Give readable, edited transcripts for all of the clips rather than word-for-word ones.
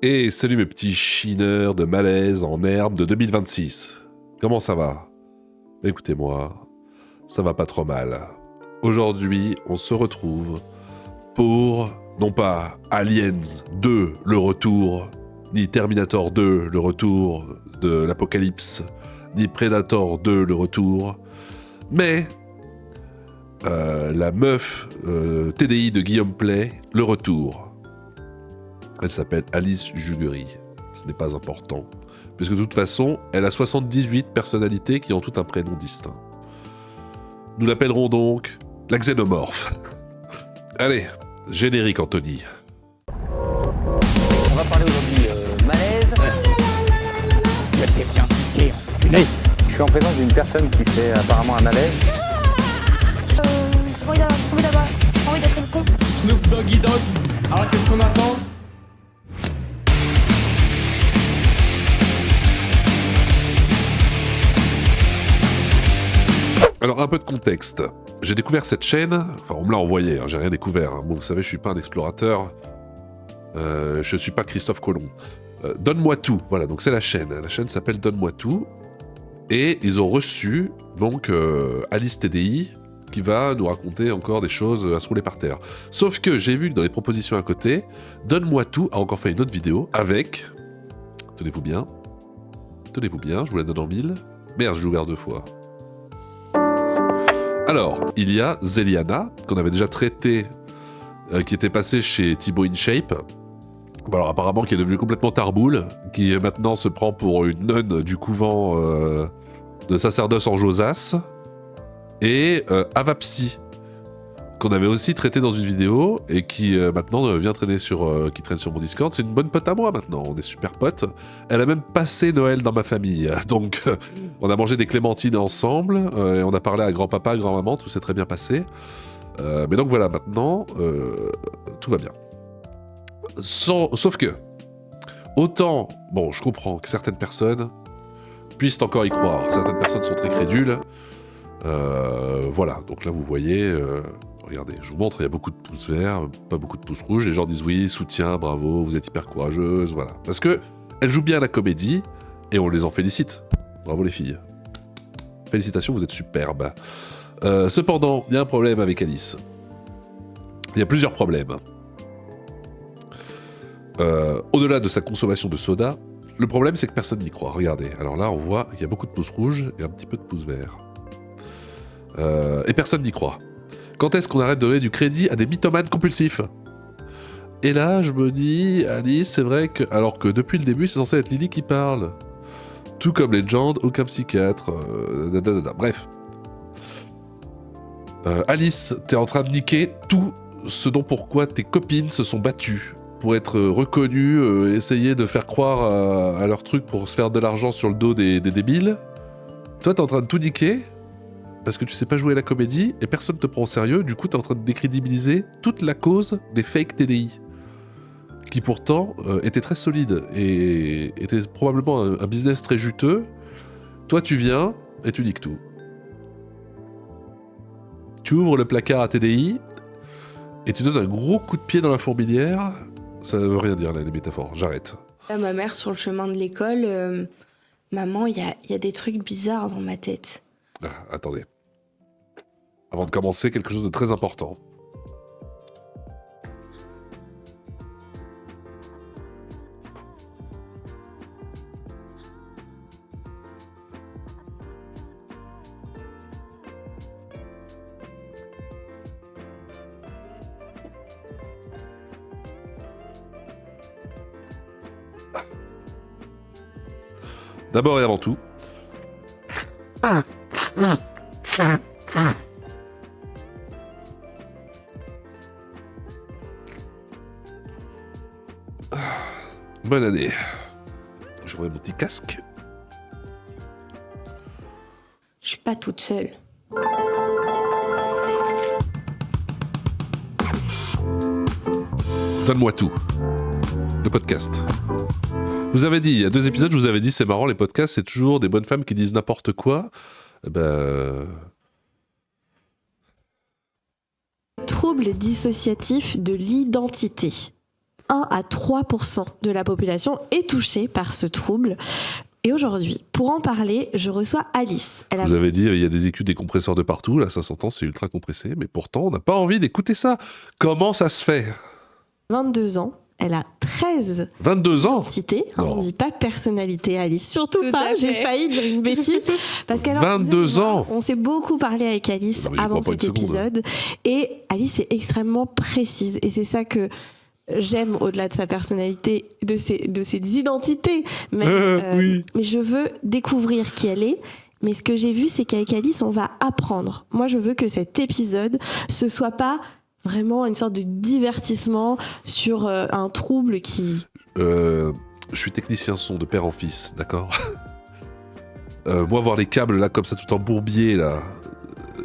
Et salut mes petits chineurs de malaise en herbe de 2026. Comment ça va ? Écoutez-moi, ça va pas trop mal. Aujourd'hui, on se retrouve pour, non pas Aliens 2, le retour, ni Terminator 2, le retour de l'apocalypse, ni Predator 2, le retour, mais la meuf TDI de Guillaume Play, le retour. Elle s'appelle Alice Juguery. Ce n'est pas important, puisque de toute façon, elle a 78 personnalités qui ont tout un prénom distinct. Nous l'appellerons donc la xénomorphe. Allez, générique Anthony. On va parler aujourd'hui malaise. Il y a quelqu'un qui est enculé. Je suis en présence d'une personne qui fait apparemment un malaise. J'ai envie d'avoir trouvé là-bas. J'ai envie d'être une con. Snoop Doggy Dogg. Alors qu'est-ce qu'on attend ? Alors, un peu de contexte. J'ai découvert cette chaîne, enfin on me l'a envoyé, hein, j'ai rien découvert. Hein. Moi, vous savez, je suis pas un explorateur, je suis pas Christophe Colomb. Donne-moi tout, voilà, donc c'est la chaîne s'appelle Donne-moi tout, et ils ont reçu, donc, Alice TDI, qui va nous raconter encore des choses à se rouler par terre. Sauf que j'ai vu que dans les propositions à côté, Donne-moi tout a encore fait une autre vidéo avec, tenez-vous bien, je vous la donne en mille, merde, je l'ai ouvert 2 fois. Alors, il y a Zeliana, qu'on avait déjà traité, qui était passée chez Thibaut InShape. Bon, alors apparemment qui est devenue complètement tarboule, qui maintenant se prend pour une nonne du couvent de sacerdoce en Josas. Et Avapsy, qu'on avait aussi traité dans une vidéo, et qui maintenant vient traîner qui traîne sur mon Discord. C'est une bonne pote à moi maintenant, on est super potes. Elle a même passé Noël dans ma famille, donc on a mangé des clémentines ensemble, et on a parlé à grand-papa, grand-maman, tout s'est très bien passé. Mais donc voilà, maintenant, tout va bien. Sauf que, autant, bon, je comprends que certaines personnes puissent encore y croire, certaines personnes sont très crédules, voilà, donc là vous voyez... Regardez, je vous montre, il y a beaucoup de pouces verts, pas beaucoup de pouces rouges. Les gens disent oui, soutien, bravo, vous êtes hyper courageuse, voilà. Parce que elles jouent bien à la comédie et on les en félicite. Bravo les filles. Félicitations, vous êtes superbes. Cependant, il y a un problème avec Alice. Il y a plusieurs problèmes. Au-delà de sa consommation de soda, le problème c'est que personne n'y croit. Regardez, alors là on voit qu'il y a beaucoup de pouces rouges et un petit peu de pouces verts. Et personne n'y croit. Quand est-ce qu'on arrête de donner du crédit à des mythomanes compulsifs ? Et là, je me dis, Alice, c'est vrai que... Alors que depuis le début, c'est censé être Lily qui parle. Tout comme Legend, aucun psychiatre... Bref. Alice, t'es en train de niquer tout ce dont pourquoi tes copines se sont battues. Pour être reconnues, essayer de faire croire à leur truc pour se faire de l'argent sur le dos des débiles. Toi, t'es en train de tout niquer parce que tu sais pas jouer à la comédie et personne te prend au sérieux, du coup t'es en train de décrédibiliser toute la cause des fake TDI, qui pourtant étaient très solides et étaient probablement un business très juteux. Toi tu viens et tu niques tout. Tu ouvres le placard à TDI et tu donnes un gros coup de pied dans la fourmilière. Ça veut rien dire là les métaphores, j'arrête. Ma mère, sur le chemin de l'école, maman, il y a des trucs bizarres dans ma tête. Ah, attendez. Avant de commencer, quelque chose de très important. D'abord et avant tout, bonne année. Je remets mon petit casque. Je suis pas toute seule. Donne-moi tout. Le podcast. Vous avez dit, il y a 2 épisodes, je vous avais dit, c'est marrant, les podcasts, c'est toujours des bonnes femmes qui disent n'importe quoi. Trouble dissociatif de l'identité. 1 à 3% de la population est touchée par ce trouble. Et aujourd'hui, pour en parler, je reçois Alice. Vous avez dit, il y a des écus, des compresseurs de partout, là ça s'entend, c'est ultra compressé, mais pourtant on n'a pas envie d'écouter ça. Comment ça se fait ? 22 ans. Elle a 13 22 ans identités. Non. On ne dit pas personnalité, Alice. Surtout Tout pas. à J'ai fait. failli dire une bêtise. Parce qu'elle 22 ans. On s'est beaucoup parlé avec Alice Non, mais j'y avant crois pas cet une seconde. épisode. Et Alice est extrêmement précise. Et c'est ça que j'aime au-delà de sa personnalité, de ses identités. Mais, Oui. mais je veux découvrir qui elle est. Mais ce que j'ai vu, c'est qu'avec Alice, on va apprendre. Moi, je veux que cet épisode, ce soit pas vraiment une sorte de divertissement sur un trouble qui... Je suis technicien son de père en fils, d'accord. Moi, voir les câbles là, comme ça, tout en bourbier, là,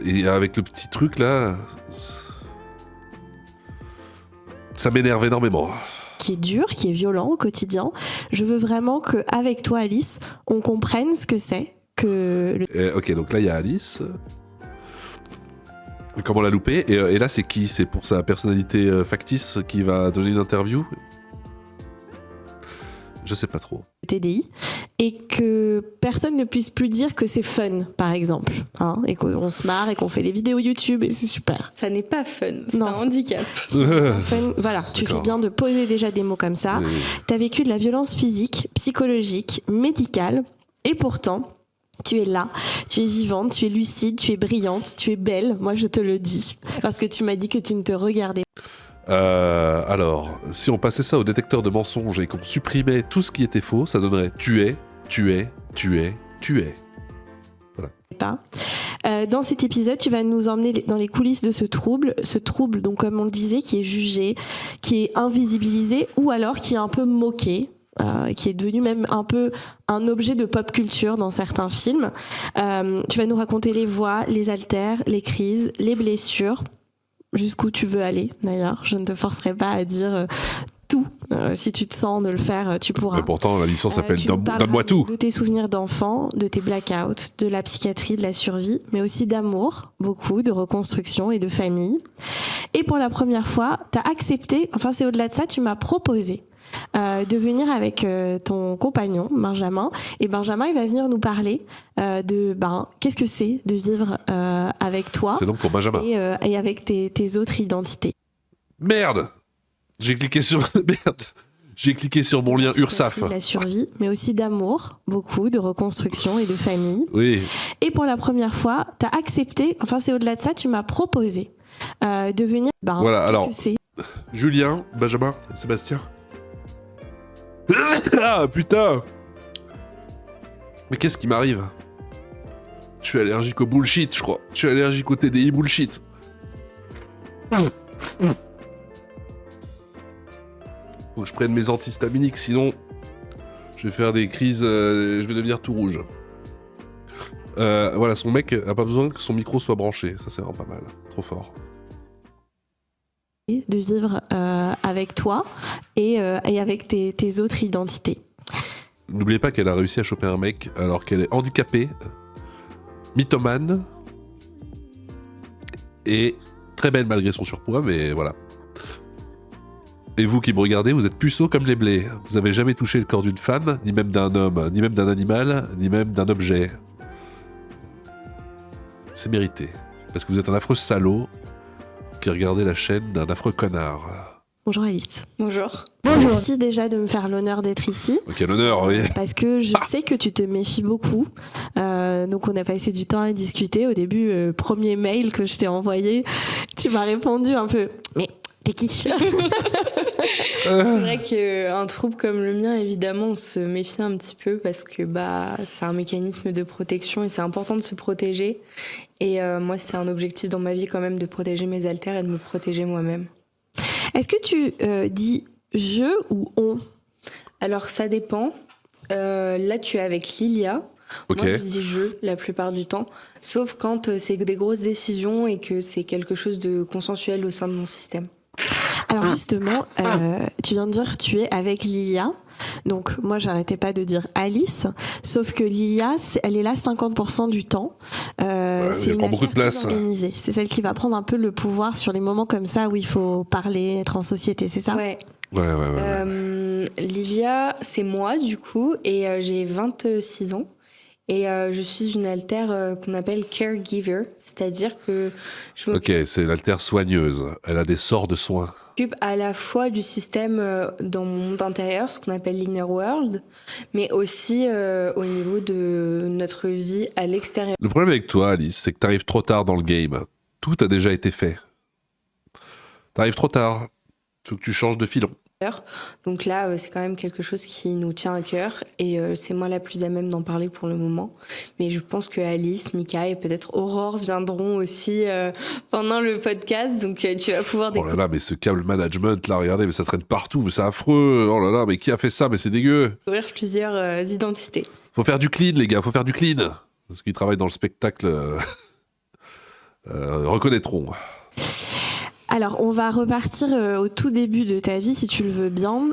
et avec le petit truc là, ça m'énerve énormément. qui est dur, qui est violent au quotidien. Je veux vraiment qu'avec toi, Alice, on comprenne ce que c'est. Ok, donc là, il y a Alice. Comment l'a loupé et là, c'est qui ? C'est pour sa personnalité factice qui va donner une interview ? Je sais pas trop. TDI, et que personne ne puisse plus dire que c'est fun, par exemple, hein, et qu'on se marre et qu'on fait des vidéos YouTube et c'est super. Ça n'est pas fun, c'est Non, un handicap. Fun, voilà, tu fais D'accord. bien de poser déjà des mots comme ça. Oui. T'as vécu de la violence physique, psychologique, médicale, et pourtant, tu es là, tu es vivante, tu es lucide, tu es brillante, tu es belle, moi je te le dis, parce que tu m'as dit que tu ne te regardais Alors, si on passait ça au détecteur de mensonges et qu'on supprimait tout ce qui était faux, ça donnerait tu es. pas. Dans cet épisode, tu vas nous emmener dans les coulisses de ce trouble, donc comme on le disait, qui est jugé, qui est invisibilisé, ou alors qui est un peu moqué. Qui est devenu même un peu un objet de pop culture dans certains films. Tu vas nous raconter les voix, les haltères, les crises, les blessures, jusqu'où tu veux aller d'ailleurs. Je ne te forcerai pas à dire tout. Si tu te sens de le faire, tu pourras. Mais pourtant, la licence s'appelle Tu nous parleras Donne-moi tout. de tes souvenirs d'enfant, de tes blackouts, de la psychiatrie, de la survie, mais aussi d'amour, beaucoup, de reconstruction et de famille. Et pour la première fois, tu as accepté, enfin c'est au-delà de ça, tu m'as proposé de venir avec ton compagnon, Benjamin. Et Benjamin, il va venir nous parler de qu'est-ce que c'est de vivre avec toi C'est donc pour Benjamin. et avec tes autres identités. Merde ! J'ai cliqué sur mon lien URSAF. De la survie, mais aussi d'amour, beaucoup, de reconstruction et de famille. Oui. Et pour la première fois, tu as accepté, enfin c'est au-delà de ça, tu m'as proposé de venir... Voilà, qu'est-ce alors, que c'est Julien, Benjamin, Sébastien. Ah, putain! Mais qu'est-ce qui m'arrive? Je suis allergique au bullshit, je crois. Je suis allergique au TDI bullshit. Faut que je prenne mes antihistaminiques, sinon je vais faire des crises, je vais devenir tout rouge. Voilà, son mec a pas besoin que son micro soit branché, ça c'est vraiment pas mal, trop fort. de vivre avec toi et avec tes autres identités. N'oubliez pas qu'elle a réussi à choper un mec alors qu'elle est handicapée, mythomane et très belle malgré son surpoids, mais voilà. Et vous qui me regardez, vous êtes puceaux comme les blés. Vous avez jamais touché le corps d'une femme, ni même d'un homme, ni même d'un animal, ni même d'un objet. C'est mérité. Parce que vous êtes un affreux salaud qui regardait la chaîne d'un affreux connard. Bonjour Alice. Bonjour. Merci déjà de me faire l'honneur d'être ici. Quel honneur, oui. Parce que je sais que tu te méfies beaucoup. Donc on a passé du temps à discuter. Au début, premier mail que je t'ai envoyé, tu m'as répondu un peu « Mais t'es qui ?» C'est vrai qu'un trouble comme le mien, évidemment, on se méfie un petit peu parce que c'est un mécanisme de protection et c'est important de se protéger. Et moi, c'est un objectif dans ma vie quand même de protéger mes haltères et de me protéger moi-même. Est-ce que tu dis « je » ou « on » ? Alors, ça dépend. Là, tu es avec Lilia. Ok. Moi, je dis « je » la plupart du temps. Sauf quand c'est des grosses décisions et que c'est quelque chose de consensuel au sein de mon système. Alors justement, tu viens de dire tu es avec Lilia. Donc moi, j'arrêtais pas de dire Alice. Sauf que Lilia, elle est là 50% du temps. C'est elle prend beaucoup de place. organisée. C'est celle qui va prendre un peu le pouvoir sur les moments comme ça où il faut parler, être en société, c'est ça ? Ouais. Ouais. Lilia, c'est moi du coup, et j'ai 26 ans. Et je suis une altère qu'on appelle caregiver, c'est-à-dire que je Ok, c'est l'altère soigneuse. Elle a des sorts de soins. m'occupe à la fois du système dans mon monde intérieur, ce qu'on appelle l'inner world, mais aussi au niveau de notre vie à l'extérieur. Le problème avec toi, Alice, c'est que t'arrives trop tard dans le game. Tout a déjà été fait. T'arrives trop tard. Faut que tu changes de filon. Donc là, c'est quand même quelque chose qui nous tient à cœur et c'est moi la plus à même d'en parler pour le moment. Mais je pense que Alice, Mika et peut-être Aurore viendront aussi pendant le podcast, donc tu vas pouvoir Oh découvrir. là là, mais ce câble management, là, regardez, mais ça traîne partout, mais c'est affreux. Oh là là, mais qui a fait ça? Mais c'est dégueu. Plusieurs identités. Faut faire du clean, les gars, faut faire du clean. Parce qu'ils travaillent dans le spectacle reconnaîtront. Alors, on va repartir au tout début de ta vie, si tu le veux bien.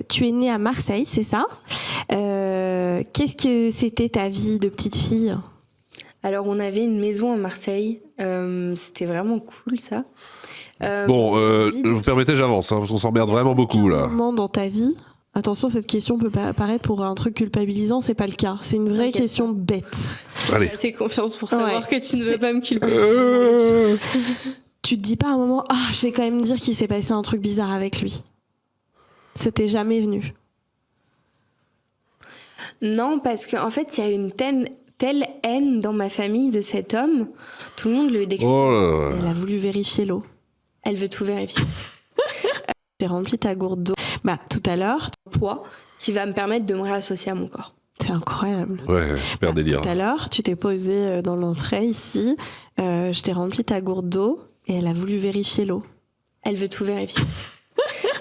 Tu es née à Marseille, c'est ça? Qu'est-ce que c'était ta vie de petite fille? Alors, on avait une maison à Marseille. C'était vraiment cool, ça. Vous permettez, j'avance, hein, parce qu'on s'emmerde vraiment beaucoup, là. Moment dans ta vie? Attention, cette question peut paraître pour un truc culpabilisant, c'est pas le cas. C'est une vraie T'inquiète question bête. Allez. J'ai assez confiance pour savoir Ouais. que tu ne veux pas me culpabiliser. Tu te dis pas à un moment, je vais quand même dire qu'il s'est passé un truc bizarre avec lui. Ça t'est jamais venu? Non, parce qu'en fait, il y a une telle haine dans ma famille de cet homme. Tout le monde le décrit. Oh là là. Elle a voulu vérifier l'eau. Elle veut tout vérifier. J'ai rempli ta gourde d'eau. Tout à l'heure, Poids qui va me permettre de me réassocier à mon corps. c'est incroyable. Ouais, super délire. Tout à l'heure, tu t'es posé dans l'entrée ici. Je t'ai rempli ta gourde d'eau et elle a voulu vérifier l'eau. Elle veut tout vérifier.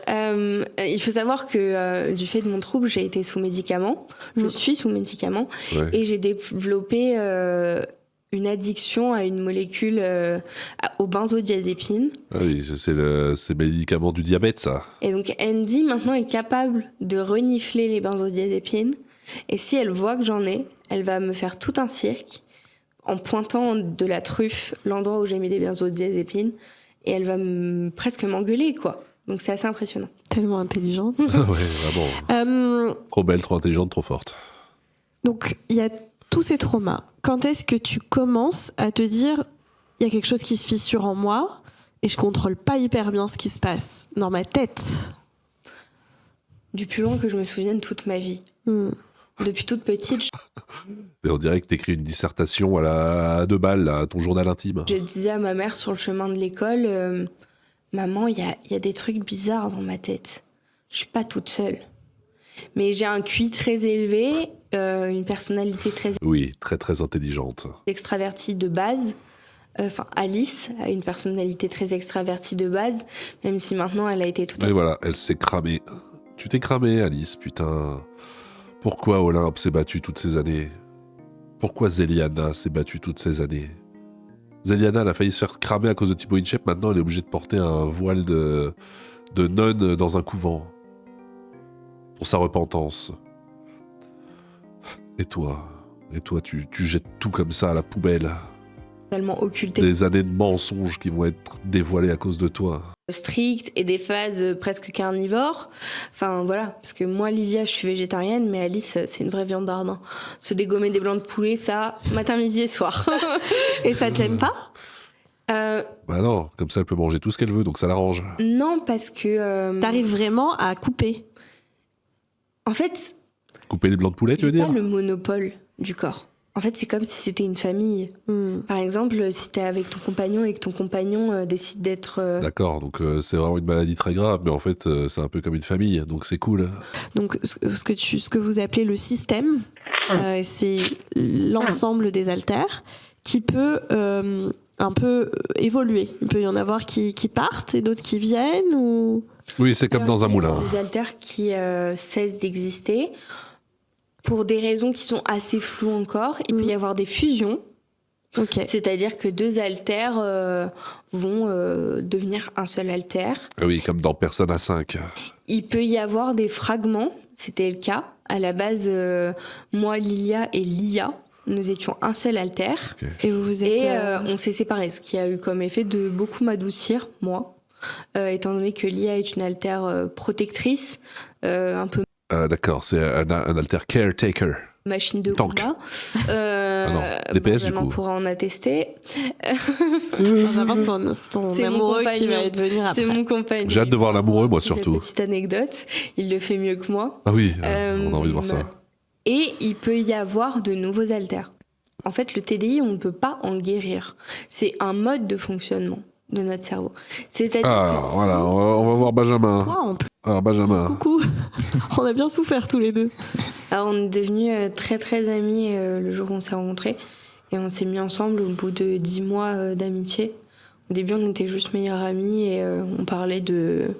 Il faut savoir que du fait de mon trouble, j'ai été sous médicaments. Je suis sous médicaments. Ouais. Et j'ai développé une addiction à une molécule, aux benzodiazépines. Ah oui, c'est le médicament du diabète, ça. Et donc Andy, maintenant, est capable de renifler les benzodiazépines. Et si elle voit que j'en ai, elle va me faire tout un cirque en pointant de la truffe l'endroit où j'ai mis des benzodiazépines. Et elle va presque m'engueuler, quoi. Donc c'est assez impressionnant. Tellement intelligente. Ouais, vraiment. Trop belle, trop intelligente, trop forte. Donc, il y a tous ces traumas. Quand est-ce que tu commences à te dire, il y a quelque chose qui se fissure en moi et je contrôle pas hyper bien ce qui se passe dans ma tête? Du plus loin que je me souvienne toute ma vie. Depuis toute petite, Et on dirait que t'écris une dissertation à 2 balles, là, à ton journal intime. je disais à ma mère sur le chemin de l'école, maman, il y a des trucs bizarres dans ma tête. Je suis pas toute seule. Mais j'ai un QI très élevé, une personnalité très Oui, très très intelligente. extravertie de base. Enfin, Alice a une personnalité très extravertie de base, même si maintenant elle a été tout à Et voilà, elle s'est cramée. Tu t'es cramée, Alice, putain. Pourquoi Olympe s'est battu toutes ces années? Pourquoi Zeliana s'est battue toutes ces années? Zeliana, elle a failli se faire cramer à cause de Thibaut Inchep. Maintenant, elle est obligée de porter un voile de nonne dans un couvent. Pour sa repentance. Et toi, tu jettes tout comme ça à la poubelle. totalement occultée. Des années de mensonges qui vont être dévoilées à cause de toi. Strictes et des phases presque carnivores. Enfin voilà, parce que moi Lilia je suis végétarienne, mais Alice c'est une vraie viandarde. Hein. Se dégommer des blancs de poulet, ça, matin, midi et soir. Et ça te gêne pas? Bah non, comme ça elle peut manger tout ce qu'elle veut, donc ça l'arrange. Non, parce que... T'arrives vraiment à couper? En fait, Couper les blancs de poulet, tu j'ai veux dire? pas le monopole du corps. En fait, c'est comme si c'était une famille. Par exemple, si t'es avec ton compagnon et que ton compagnon décide d'être... D'accord, donc c'est vraiment une maladie très grave, mais en fait c'est un peu comme une famille, donc c'est cool. Donc, ce que vous appelez le système, c'est l'ensemble des haltères qui peut un peu évoluer. Il peut y en avoir qui partent et d'autres qui viennent ou... Oui, c'est comme dans un moulin. Des haltères qui cessent d'exister pour des raisons qui sont assez floues encore. Il peut y avoir des fusions. Ok. C'est-à-dire que 2 haltères vont devenir un seul haltère. Ah oui, comme dans Personne à 5. Il peut y avoir des fragments. C'était le cas. À la base, moi, Lilia et Lia, nous étions un seul haltère. Et vous vous êtes... Et on s'est séparés, ce qui a eu comme effet de beaucoup m'adoucir, moi. étant donné que l'IA est une haltère protectrice, un peu D'accord, c'est un alter caretaker. machine de Tank. combat. non, DPS, du Benjamin coup. pourra en attester. Benjamin, c'est ton C'est mon amoureux qui va compagnon. venir après. C'est mon compagnon. J'ai hâte de voir l'amoureux, moi, C'est une surtout. petite anecdote, il le fait mieux que moi. Ah oui, on a envie de voir ça. Et il peut y avoir de nouveaux haltères. En fait, le TDI, on ne peut pas en guérir. C'est un mode de fonctionnement de notre cerveau. C'est-à-dire Ah, que si- voilà, on va voir Benjamin. Toi, en plus. Alors, Benjamin. Coucou. On a bien souffert tous les deux. Alors, on est devenus très très amis le jour où on s'est rencontrés. Et on s'est mis ensemble au bout de 10 mois d'amitié. Au début, on était juste meilleurs amis et on parlait de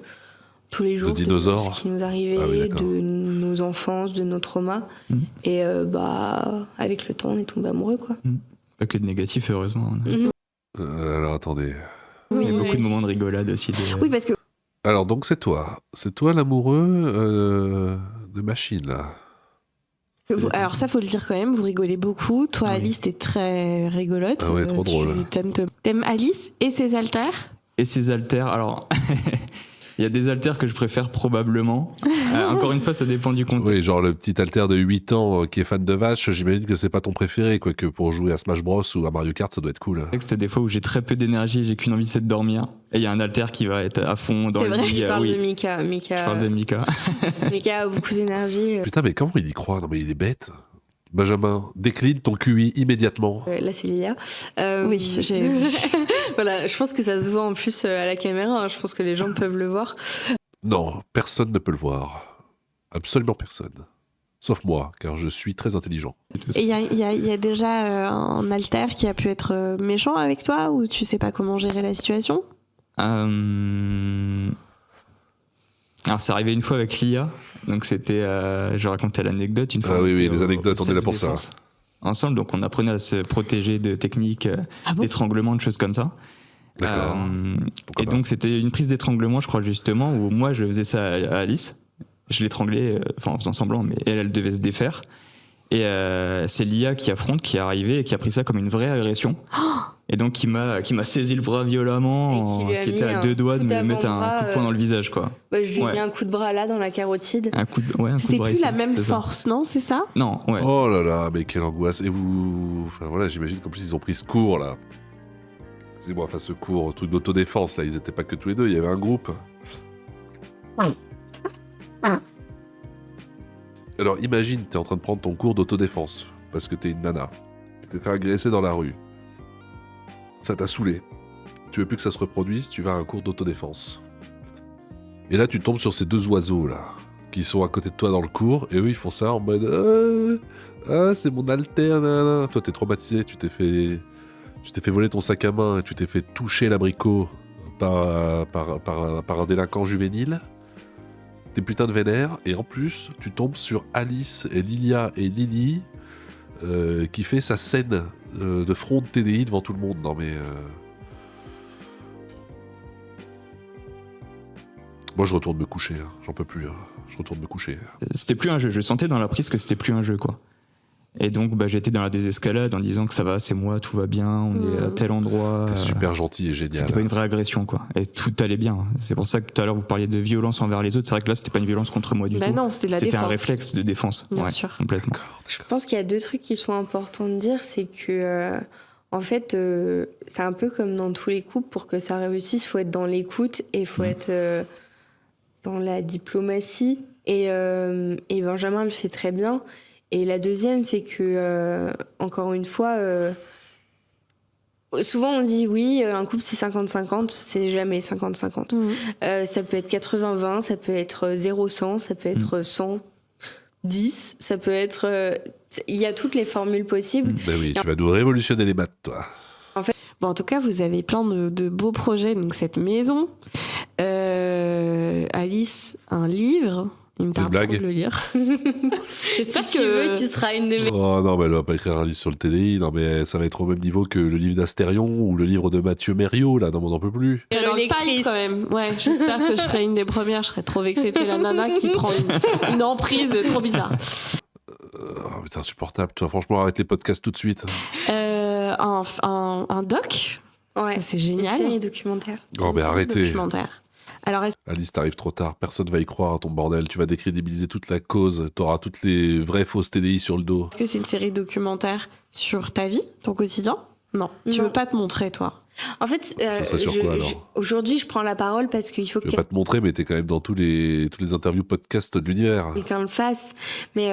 tous les jours dinosaures. de ce qui nous arrivait, Ah oui, d'accord. de nos enfances, de nos traumas. Et avec le temps, on est tombés amoureux, quoi. Pas que de négatif, heureusement. Alors, attendez. Il y a Oui, beaucoup de moments de rigolade aussi. Oui, parce que Alors, donc, c'est toi. C'est toi l'amoureux de machine, là. alors ça, faut le dire quand même, vous rigolez beaucoup. Toi, Oui. Alice, t'es très rigolote. Ah ouais, trop drôle. T'aimes Alice et ses haltères. Et ces haltères, alors, il y a des haltères que je préfère probablement. Encore une fois, ça dépend du contexte. Oui, genre le petit alter de 8 ans qui est fan de vaches, j'imagine que c'est pas ton préféré, quoique pour jouer à Smash Bros ou à Mario Kart, ça doit être cool. Des fois où j'ai très peu d'énergie, j'ai qu'une envie, c'est de dormir. Et il y a un haltère qui va être à fond dans C'est le vrai, lit. Je parle oui. de Mika. Je parle de Mika. Mika a beaucoup d'énergie. Putain, mais comment il y croit? Non, mais il est bête. Benjamin, décline ton QI immédiatement. Là, c'est Lia. Oui, j'ai vu. Voilà, je pense que ça se voit en plus à la caméra. Je pense que les gens peuvent le voir. Non, personne ne peut le voir. Absolument personne. Sauf moi, car je suis très intelligent. Et il y a déjà un alter qui a pu être méchant avec toi ou tu sais pas comment gérer la situation? Alors, c'est arrivé une fois avec Lia. Donc, c'était. Je racontais l'anecdote une fois. Ah oui, on oui, était les au anecdotes, on est là pour ça. self-défense ensemble, donc on apprenait à se protéger de techniques Ah bon? d'étranglement, de choses comme ça. D'accord. Pourquoi Et pas. donc c'était une prise d'étranglement, je crois justement, où moi je faisais ça à Alice. Je l'étranglais, en faisant semblant, mais elle devait se défaire. Et c'est Lia qui affronte, qui est arrivée et qui a pris ça comme une vraie agression. Et donc qui m'a saisi le bras violemment, Et qui lui a qui était mis à un deux doigts de coup me mettre un d'avant-bras, coup de poing dans le visage, quoi. Je lui ai Ouais. mis un coup de bras là dans la carotide. Un coup de C'était bras plus ici, la même c'est ça. force, non? C'est ça? Non, ouais. Oh là là, mais quelle angoisse. Et vous... Enfin voilà, j'imagine qu'en plus ils ont pris ce cours, là. Excusez-moi, enfin ce cours, truc d'autodéfense, là, ils étaient pas que tous les deux, il y avait un groupe. Alors imagine, t'es en train de prendre ton cours d'autodéfense, parce que t'es une nana. Tu t'es fait agresser dans la rue. Ça t'a saoulé. Tu veux plus que ça se reproduise, tu vas à un cours d'autodéfense. Et là, tu tombes sur ces deux oiseaux, là, qui sont à côté de toi dans le cours, et eux, ils font ça en mode Ah, c'est mon alter, nanana. Toi, t'es traumatisé, tu t'es fait voler ton sac à main, et tu t'es fait toucher l'abricot par un délinquant juvénile. T'es putain de vénère, et en plus, tu tombes sur Alice et Lilia et Lily, qui fait sa scène de front de TDI devant tout le monde. Non mais... Moi, je retourne me coucher, hein. J'en peux plus. Hein. Je retourne me coucher. C'était plus un jeu. Je sentais dans la prise que c'était plus un jeu, quoi. Et donc, j'étais dans la désescalade en disant que ça va, c'est moi, tout va bien, on est à tel endroit. T'es super gentil et génial. C'était pas une vraie agression, quoi. Et tout allait bien. C'est pour ça que tout à l'heure, vous parliez de violence envers les autres. C'est vrai que là, c'était pas une violence contre moi du tout. Non, c'était de la C'était défense. un réflexe de défense. Bien Ouais, sûr. complètement. Je pense qu'il y a deux trucs qui sont importants de dire, c'est que en fait, c'est un peu comme dans tous les couples, pour que ça réussisse, il faut être dans l'écoute et il faut être dans la diplomatie. Et Benjamin le fait très bien. Et la deuxième, c'est que, encore une fois, souvent on dit oui, un couple c'est 50-50, c'est jamais 50-50. Ça peut être 80-20, ça peut être 0-100, ça peut être 100-10, ça peut être... Il y a toutes les formules possibles. Ben oui, tu vas nous révolutionner les maths, toi. Bon, en tout cas, vous avez plein de beaux projets. Donc, cette maison, Alice, un livre. Il me C'est une tarde trop blague de le lire. J'espère Si tu veux, tu seras une de mes... Oh non, mais elle va pas écrire un livre sur le TDI. Non, mais ça va être au même niveau que le livre d'Astérion ou le livre de Mathieu Mériot, là. Non, mais on n'en peut plus. Dans le lectrice. pipe, quand même. Ouais, j'espère que je serai une des premières. Je serais trop vexée. T'es la nana qui prend une emprise trop bizarre. Oh, putain, insupportable. Toi, franchement, arrête les podcasts tout de suite. Un doc. Ouais. Ça, c'est génial. Série documentaire. Oh, mais Une série arrêtez. documentaire. Alors, est-ce Alice, t'arrives trop tard, personne va y croire à ton bordel, tu vas décrédibiliser toute la cause, t'auras toutes les vraies fausses TDI sur le dos. que c'est une série documentaire sur ta vie, ton quotidien? Non. Tu Non. veux pas te montrer, toi? En fait, Ça serait sur quoi, alors aujourd'hui, je prends la parole parce qu'il faut Je que vais pas te montrer, mais t'es quand même dans tous les interviews podcasts de l'univers. quelqu'un le fasse. Mais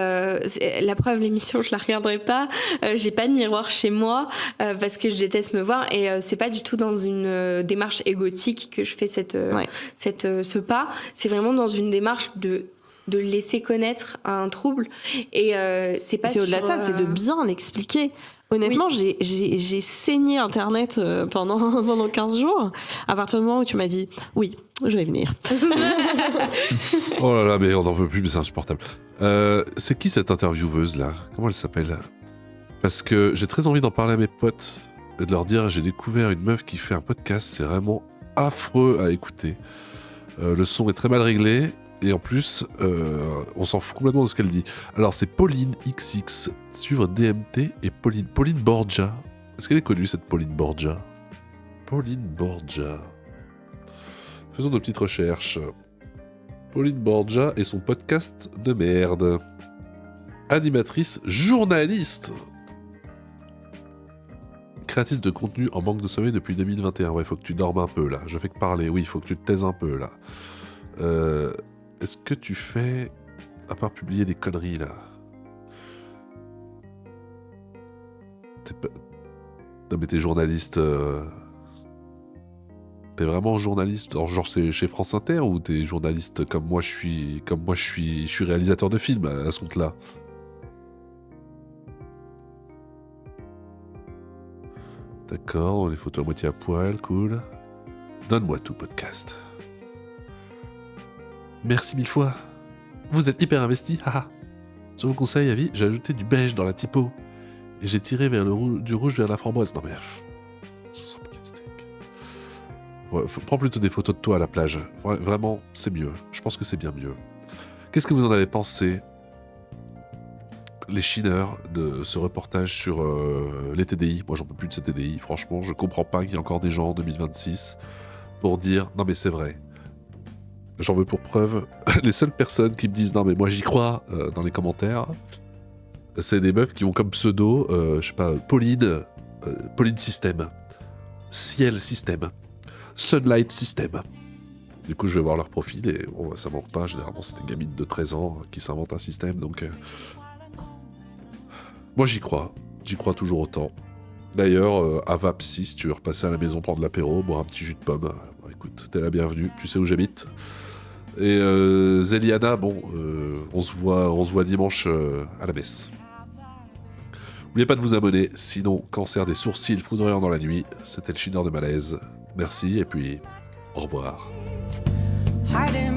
la preuve, l'émission, je la regarderai pas. J'ai pas de miroir chez moi parce que je déteste me voir. Et c'est pas du tout dans une démarche égotique que je fais ce pas. C'est vraiment dans une démarche de laisser connaître un trouble. Et c'est pas C'est au-delà de ça, sur, c'est de bien l'expliquer. Honnêtement, j'ai saigné Internet pendant 15 jours, à partir du moment où tu m'as dit « Oui, je vais venir ». Oh là là, mais on n'en peut plus, mais c'est insupportable. C'est qui cette intervieweuse là? Comment elle s'appelle? Parce que j'ai très envie d'en parler à mes potes et de leur dire j'ai découvert une meuf qui fait un podcast, c'est vraiment affreux à écouter. Le son est très mal réglé et en plus, on s'en fout complètement de ce qu'elle dit. Alors c'est Pauline XX, suivre DMT et Pauline Borgia. Est-ce qu'elle est connue cette Pauline Borgia? Pauline Borgia. Faisons nos petites recherches. Pauline Borgia et son podcast de merde. Animatrice, journaliste. Créatrice de contenu en manque de sommeil depuis 2021. Ouais, faut que tu dormes un peu là. Je fais que parler. Oui, faut que tu te taises un peu là. Est-ce que tu fais... À part publier des conneries là. T'es pas... Non mais t'es journaliste... T'es vraiment journaliste, genre c'est chez France Inter ou t'es journaliste comme moi je suis réalisateur de films à ce compte-là? D'accord, les photos à moitié à poil, cool. Donne-moi tout, podcast. Merci 1000 fois. Vous êtes hyper investi, haha. Sur vos conseils à vie, j'ai ajouté du beige dans la typo. Et j'ai tiré vers du rouge vers la framboise. Non mais... Ouais, prends plutôt des photos de toi à la plage. Vraiment, c'est mieux. Je pense que c'est bien mieux. Qu'est-ce que vous en avez pensé, les chineurs, de ce reportage sur les TDI? Moi, j'en peux plus de ces TDI. Franchement, je comprends pas qu'il y ait encore des gens en 2026 pour dire « Non, mais c'est vrai ». J'en veux pour preuve les seules personnes qui me disent « Non, mais moi, j'y crois » dans les commentaires, c'est des meufs qui ont comme pseudo, je sais pas, Pauline System, Ciel System, Sunlight System. Du coup, je vais voir leur profil et bon, ça manque pas. Généralement, c'est des gamines de 13 ans qui s'inventent un système. Donc, moi, j'y crois. J'y crois toujours autant. D'ailleurs, à Vapsi, si tu veux repasser à la maison prendre l'apéro, boire un petit jus de pomme, bon, écoute, t'es la bienvenue. Tu sais où j'habite. Et Zeliana, bon, on se voit dimanche à la messe. N'oubliez pas de vous abonner, sinon cancer des sourcils foudroyant dans la nuit. C'était le Chineur de Malaise. Merci et puis au revoir. Hiding